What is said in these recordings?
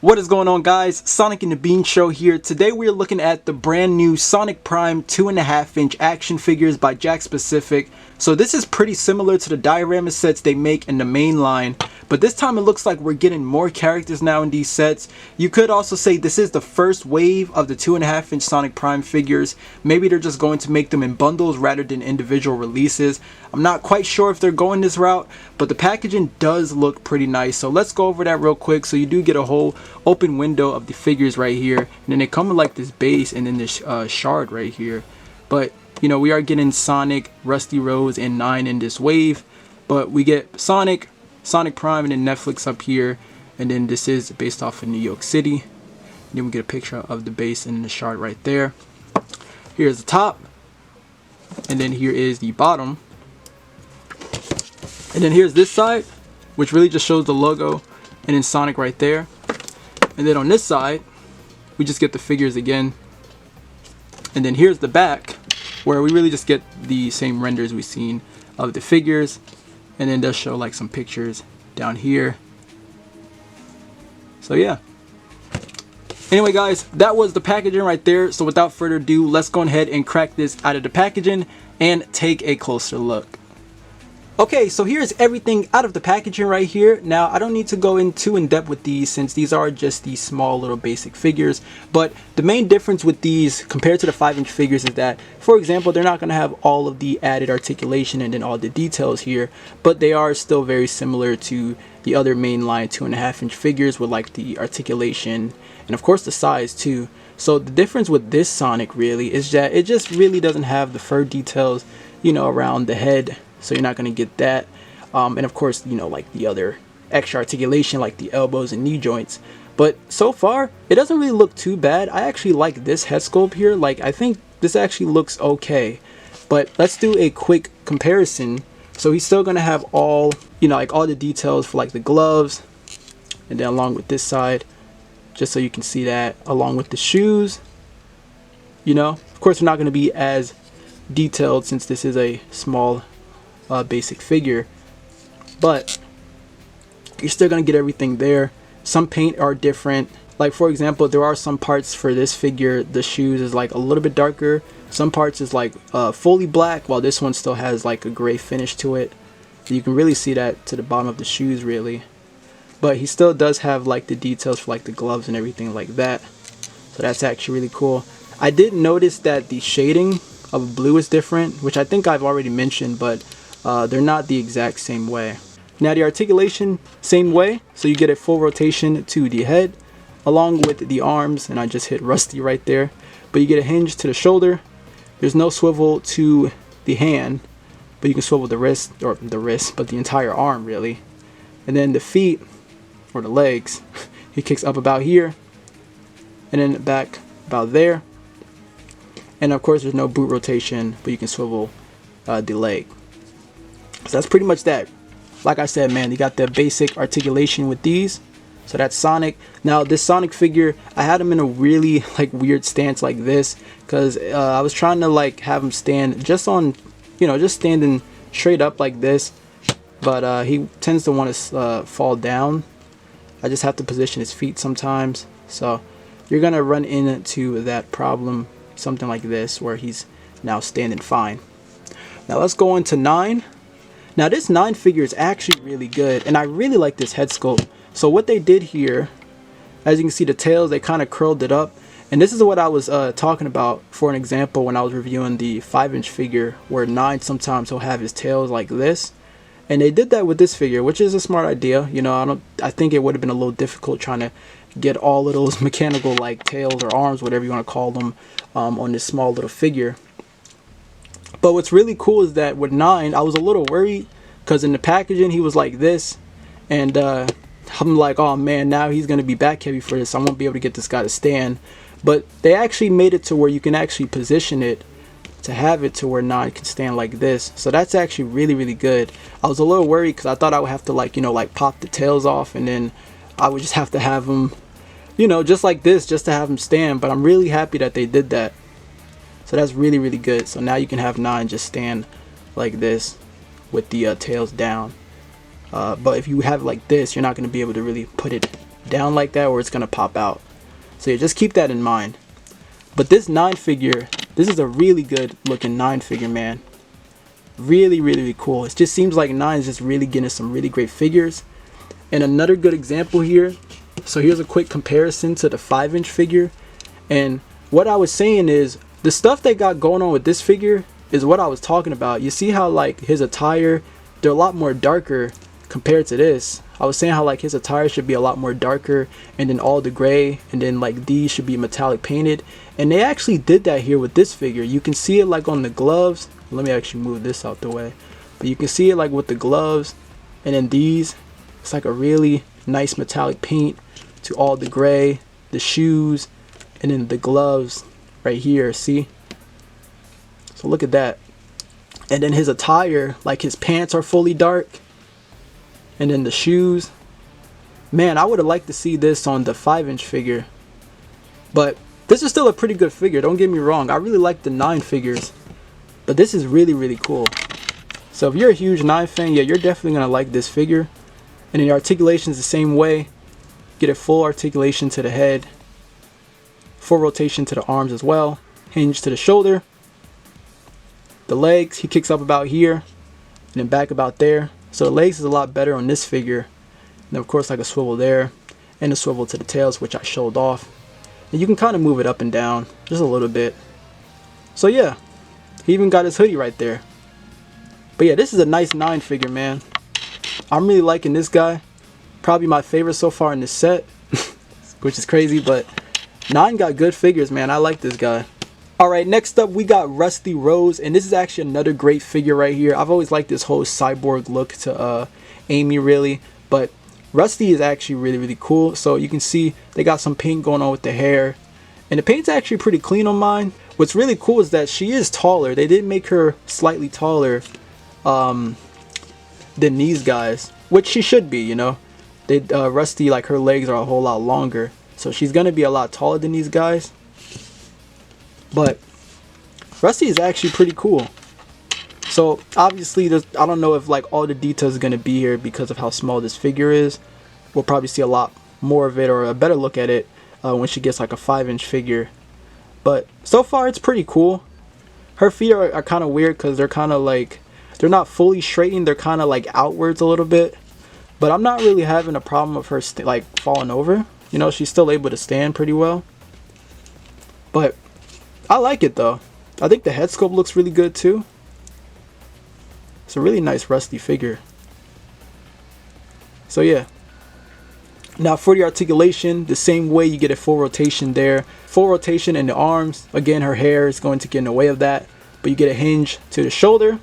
What is going on, guys? Sonic and the Bean Show here. Today we are looking at the brand new Sonic Prime 2.5-inch action figures by Jakks. So this is pretty similar to the diorama sets they make in the main line, but this time it looks like we're getting more characters now in these sets. You could also say this is the first wave of the 2.5-inch Sonic Prime figures. Maybe they're just going to make them in bundles rather than individual releases. I'm not quite sure if they're going this route, but the packaging does look pretty nice. So let's go over that real quick. So you do get a whole open window of the figures right here, and then they come with like this base and then this shard right here. But you know, we are getting Sonic, Rusty Rose, and 9 in this wave, but we get Sonic Prime, and then Netflix up here, and then this is based off of New York City. And then we get a picture of the base and the shard right there. Here's the top, and then here is the bottom, and then here's this side, which really just shows the logo and then Sonic right there. And then on this side we just get the figures again, and then here's the back, where we really just get the same renders we've seen of the figures, and then does show like some pictures down here. So yeah, anyway guys, that was the packaging right there. So without further ado, let's go ahead and crack this out of the packaging and take a closer look. Okay, so here's everything out of the packaging right here. Now, I don't need to go in too in depth with these since these are just these small little basic figures. But the main difference with these compared to the 5-inch figures is that, for example, they're not going to have all of the added articulation and then all the details here. But they are still very similar to the other mainline 2.5-inch figures with like the articulation and of course the size too. So the difference with this Sonic really is that it just really doesn't have the fur details, you know, around the head. So you're not going to get that, and of course, you know, like the other extra articulation like the elbows and knee joints. But so far it doesn't really look too bad. I actually like this head sculpt here. Like, I think this actually looks okay. But let's do a quick comparison. So he's still going to have all, you know, like all the details for like the gloves, and then along with this side, just so you can see that, along with the shoes. You know, of course, we're not going to be as detailed since this is a small basic figure, but you're still gonna get everything there. Some paint are different. Like, for example, there are some parts for this figure, the shoes is like a little bit darker. Some parts is like fully black, while this one still has like a gray finish to it. You can really see that to the bottom of the shoes really. But he still does have like the details for like the gloves and everything like that. So that's actually really cool. I did notice that the shading of blue is different, which I think I've already mentioned, but they're not the exact same way. Now the articulation, same way, so you get a full rotation to the head along with the arms, and I just hit Rusty right there, but you get a hinge to the shoulder. There's no swivel to the hand, but you can swivel the wrist, but the entire arm really. And then the feet, or the legs, he kicks up about here, and then back about there. And of course there's no boot rotation, but you can swivel the leg. So that's pretty much that. Like I said, man, you got the basic articulation with these. So that's Sonic. Now this Sonic figure, I had him in a really like weird stance like this, because I was trying to like have him stand just on, you know, just standing straight up like this, but he tends to want to fall down. I just have to position his feet sometimes. So you're gonna run into that problem, something like this, where he's now standing fine. Now let's go on to 9. Now this 9 figure is actually really good, and I really like this head sculpt. So what they did here, as you can see the tails, they kind of curled it up. And this is what I was talking about for an example when I was reviewing the 5-inch figure, where 9 sometimes will have his tails like this. And they did that with this figure, which is a smart idea. You know, I think it would have been a little difficult trying to get all of those mechanical like tails or arms, whatever you want to call them, on this small little figure. But what's really cool is that with 9, I was a little worried because in the packaging he was like this, and I'm like, oh man, now he's going to be back heavy for this. I won't be able to get this guy to stand. But they actually made it to where you can actually position it to have it to where 9 can stand like this. So that's actually really, really good. I was a little worried because I thought I would have to like, you know, like pop the tails off, and then I would just have to have him, you know, just like this, just to have him stand. But I'm really happy that they did that. So that's really, really good. So now you can have 9 just stand like this with the tails down. But if you have it like this, you're not going to be able to really put it down like that or it's gonna pop out. So yeah, just keep that in mind. But this 9 figure, this is a really good looking 9 figure, man. Really, really, really cool. It just seems like 9 is just really getting some really great figures. And another good example here, so here's a quick comparison to the 5-inch figure. And what I was saying is, the stuff they got going on with this figure is what I was talking about. You see how like his attire, they're a lot more darker compared to this. I was saying how like his attire should be a lot more darker, and then all the gray, and then like these should be metallic painted. And they actually did that here with this figure. You can see it like on the gloves. Let me actually move this out the way. But you can see it like with the gloves, and then these, it's like a really nice metallic paint to all the gray, the shoes, and then the gloves right here, see? So look at that. And then his attire, like his pants are fully dark, and then the shoes. Man, I would have liked to see this on the 5-inch figure, but this is still a pretty good figure, don't get me wrong. I really like the 9 figures, but this is really, really cool. So if you're a huge 9 fan, yeah, you're definitely gonna like this figure. And the articulation is the same way. Get a full articulation to the head, full rotation to the arms as well, hinge to the shoulder. The legs, he kicks up about here, and then back about there. So the legs is a lot better on this figure. And of course like a swivel there, and a swivel to the tails, which I showed off. And you can kind of move it up and down just a little bit. So yeah, he even got his hoodie right there. But yeah, this is a nice 9 figure, man. I'm really liking this guy. Probably my favorite so far in this set, which is crazy, but 9 got good figures, man. I like this guy. Alright, next up we got Rusty Rose, and this is actually another great figure right here. I've always liked this whole cyborg look to Amy, really, but Rusty is actually really, really cool. So you can see they got some paint going on with the hair, and the paint's actually pretty clean on mine. What's really cool is that she is taller. They did make her slightly taller than these guys, which she should be, you know. They Rusty, like her legs are a whole lot longer, so she's gonna be a lot taller than these guys. But Rusty is actually pretty cool. So obviously I don't know if like all the details are gonna be here because of how small this figure is. We'll probably see a lot more of it, or a better look at it when she gets like a 5-inch figure. But so far it's pretty cool. Her feet are kind of weird because they're kind of like, they're not fully straightened, they're kind of like outwards a little bit. But I'm not really having a problem with her like falling over. You know, she's still able to stand pretty well. But I like it though. I think the head sculpt looks really good too. It's a really nice Rusty figure. So yeah. Now for the articulation, the same way, you get a full rotation there. Full rotation in the arms. Again, her hair is going to get in the way of that. But you get a hinge to the shoulder.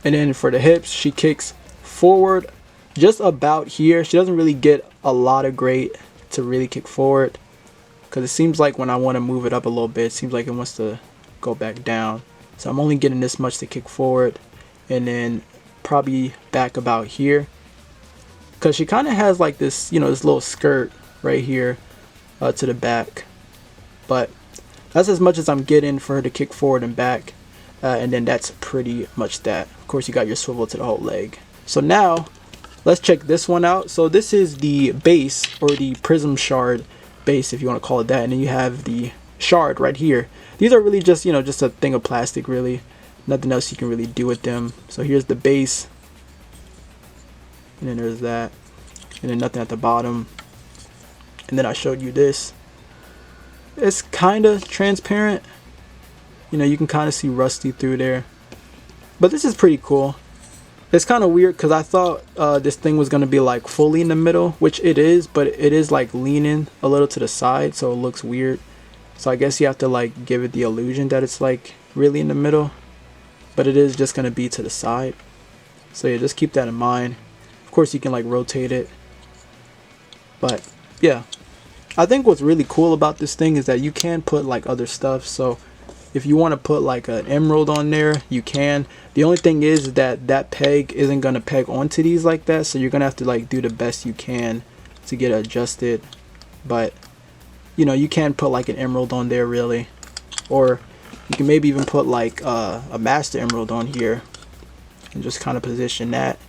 And then for the hips, she kicks forward just about here. She doesn't really get a lot of grade to really kick forward, because it seems like when I want to move it up a little bit, it seems like it wants to go back down. So I'm only getting this much to kick forward, and then probably back about here, because she kind of has like this, you know, this little skirt right here to the back. But that's as much as I'm getting for her to kick forward and back, and then that's pretty much that. Of course, you got your swivel to the whole leg. So now let's check this one out. So this is the base, or the prism shard base, if you want to call it that, and then you have the shard right here. These are really just, you know, just a thing of plastic, really. Nothing else you can really do with them. So here's the base, and then there's that, and then nothing at the bottom. And then I showed you this. It's kind of transparent, you know, you can kind of see Rusty through there, but this is pretty cool. It's kind of weird because I thought this thing was going to be like fully in the middle, which it is, but it is like leaning a little to the side, so it looks weird. So I guess you have to like give it the illusion that it's like really in the middle, but it is just going to be to the side. So yeah, just keep that in mind. Of course you can like rotate it, but yeah, I think what's really cool about this thing is that you can put like other stuff. So if you want to put like an emerald on there, you can. The only thing is that that peg isn't going to peg onto these like that, so you're going to have to like do the best you can to get it adjusted. But you know, you can put like an emerald on there really, or you can maybe even put like a master emerald on here and just kind of position that.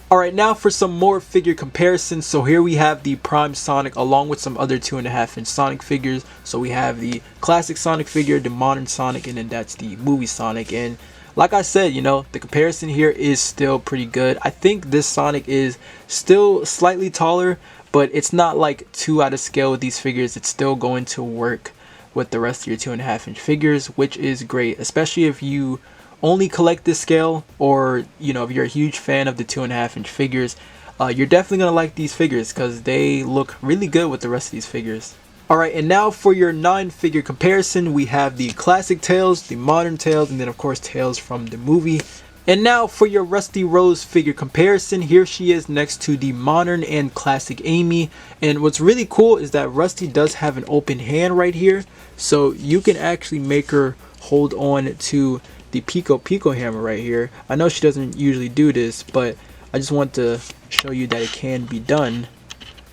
Alright, now for some more figure comparisons. So here we have the Prime Sonic along with some other 2.5 inch Sonic figures. So we have the classic Sonic figure, the modern Sonic, and then that's the movie Sonic. And like I said, you know, the comparison here is still pretty good. I think this Sonic is still slightly taller, but it's not like too out of scale with these figures. It's still going to work with the rest of your 2.5 inch figures, which is great, especially if you only collect this scale, or you know, if you're a huge fan of the 2.5 inch figures. You're definitely gonna like these figures because they look really good with the rest of these figures. Alright, and now for your 9 figure comparison, we have the classic Tails, the modern Tails, and then of course Tails from the movie. And now for your Rusty Rose figure comparison, here she is next to the modern and classic Amy. And what's really cool is that Rusty does have an open hand right here, so you can actually make her hold on to the Pico hammer right here. I know she doesn't usually do this, but I just want to show you that it can be done.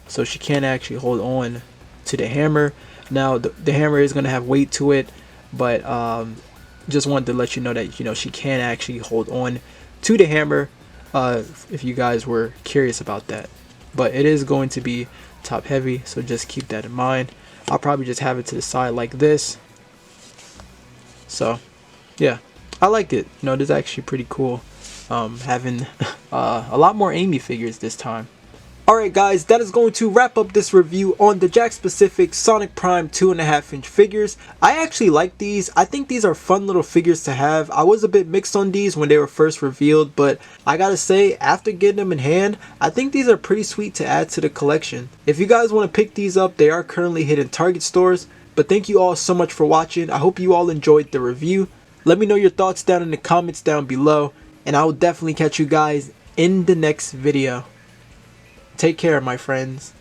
So she can actually hold on to the hammer. Now the hammer is going to have weight to it, but just wanted to let you know that, you know, she can actually hold on to the hammer, if you guys were curious about that. But it is going to be top heavy, so just keep that in mind. I'll probably just have it to the side like this. So yeah, I like it. You know, it is actually pretty cool having a lot more Amy figures this time. Alright guys, that is going to wrap up this review on the Jakks Pacific Sonic Prime 2.5 inch figures. I actually like these. I think these are fun little figures to have. I was a bit mixed on these when they were first revealed, but I gotta say, after getting them in hand, I think these are pretty sweet to add to the collection. If you guys want to pick these up, they are currently hit in Target stores. But thank you all so much for watching. I hope you all enjoyed the review. Let me know your thoughts down in the comments down below, and I will definitely catch you guys in the next video. Take care, my friends.